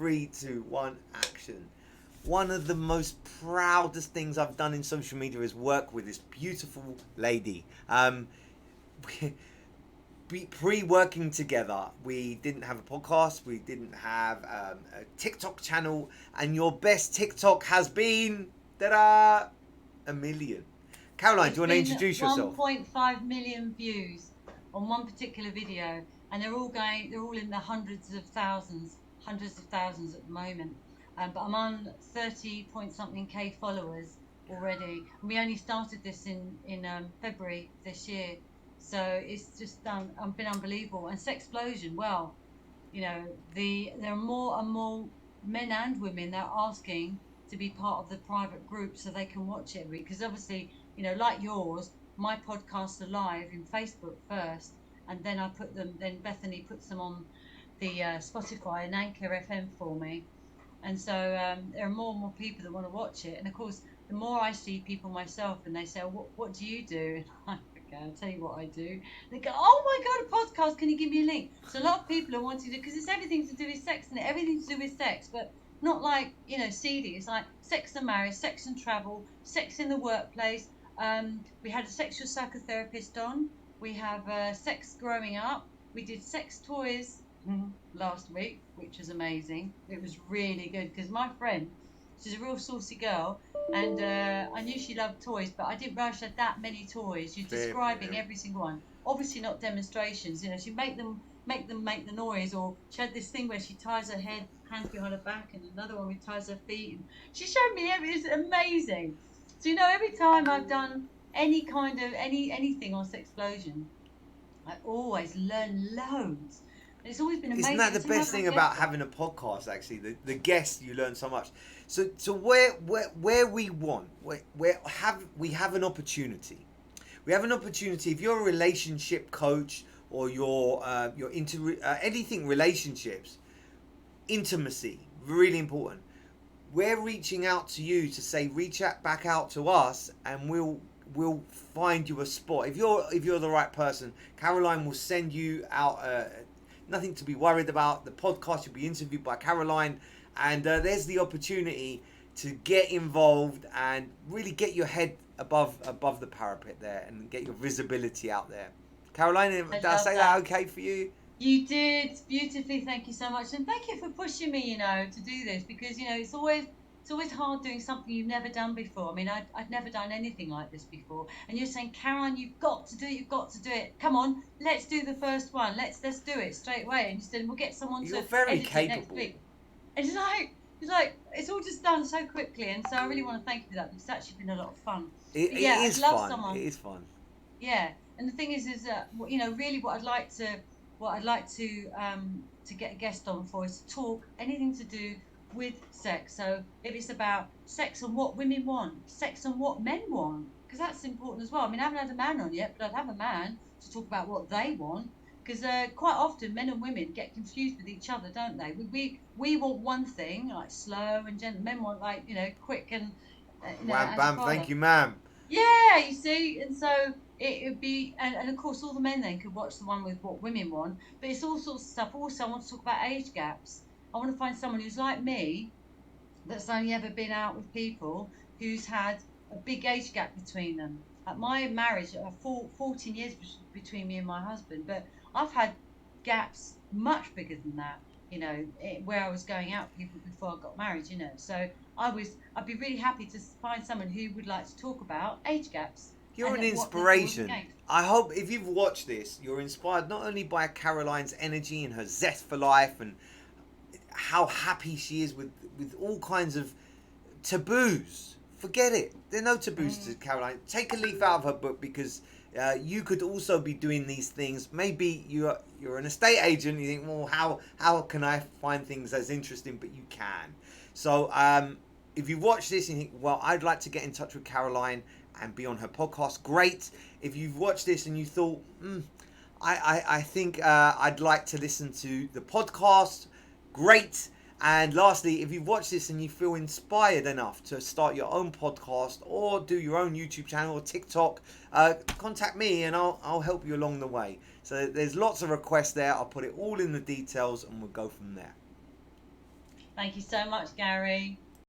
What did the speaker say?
3, 2, 1, action. One of the most proudest things I've done in social media is work with this beautiful lady. Pre-working together, we didn't have a podcast, we didn't have a TikTok channel, and your best TikTok has been, ta-da, 1 million. Caroline, do you want to introduce yourself? 1.5 million views on one particular video, and they're all in the hundreds of thousands at the moment. But I'm on 30 point something K followers already. And we only started this in February this year. So it's just been unbelievable. And Sexplosion, well, there are more and more men and women that are asking to be part of the private group so they can watch it. Because obviously, like yours, my podcasts are live in Facebook first, and then then Bethany puts them on the Spotify and Anchor FM for me. And so there are more and more people that want to watch it. And of course, the more I see people myself and they say, what do you do? And okay, I'll tell you what I do. They go, oh my God, a podcast, can you give me a link? So a lot of people are wanting to, because it's everything to do with sex, and everything to do with sex, but not like, seedy. It's like sex and marriage, sex and travel, sex in the workplace. We had a sexual psychotherapist on. We have sex growing up. We did sex toys last week, which was amazing. It was really good because my friend, she's a real saucy girl, and I knew she loved toys, but I didn't realize she had that many toys. You're describing every single one. Obviously not demonstrations. She make them make the noise, or she had this thing where she ties her hands behind her back, and another one where she ties her feet. And she showed me everything. It's amazing. So every time I've done any kind of anything on Sexplosion, I always learn loads. It's always been amazing. Isn't that the best thing about having a podcast? Actually, the guests, you learn so much. So where we have an opportunity. We have an opportunity. If you're a relationship coach or you're into anything relationships, intimacy, really important. We're reaching out to you to say back out to us, and we'll find you a spot. If you're the right person, Caroline will send you out. Nothing to be worried about. The podcast, you'll be interviewed by Caroline, and there's the opportunity to get involved and really get your head above the parapet there and get your visibility out there. Caroline, did I say that okay for you? You did beautifully. Thank you so much, and thank you for pushing me, to do this, because it's always hard doing something you've never done before. I mean, I'd never done anything like this before. And you're saying, Caroline, you've got to do it. Come on, let's do the first one. Let's do it straight away. And you said, we'll get someone You're to very edit capable. it next week. And it's like it's all just done so quickly. And so I really want to thank you for that, because it's actually been a lot of fun. It is fun. Yeah. And the thing is really what I'd like to get a guest on for is to talk anything to do with sex. So if it's about sex and what women want, sex and what men want, because that's important as well. I mean, I haven't had a man on yet, but I'd have a man to talk about what they want, because quite often men and women get confused with each other, don't they? We want one thing, like slow and gentle. Men want like quick and wham bam, thank you, ma'am. Yeah, you see, and so it would be, and of course all the men then could watch the one with what women want, but it's all sorts of stuff. Also, I want to talk about age gaps. I want to find someone who's like me, that's only ever been out with people who's had a big age gap between them. At my marriage, 14 years between me and my husband, but I've had gaps much bigger than that, where I was going out with people before I got married, So I'd be really happy to find someone who would like to talk about age gaps. You're an inspiration. I hope if you've watched this, you're inspired not only by Caroline's energy and her zest for life and how happy she is with all kinds of taboos. Forget it. There are no taboos to Caroline. Take a leaf out of her book, because you could also be doing these things. Maybe you're an estate agent. You think, well, how can I find things as interesting? But you can. So if you watch this and you think, well, I'd like to get in touch with Caroline and be on her podcast, great. If you've watched this and you thought, I think I'd like to listen to the podcast, great. And lastly, if you've watched this and you feel inspired enough to start your own podcast or do your own YouTube channel or TikTok, contact me and I'll help you along the way. So there's lots of requests there. I'll put it all in the details and we'll go from there. Thank you so much, Gary.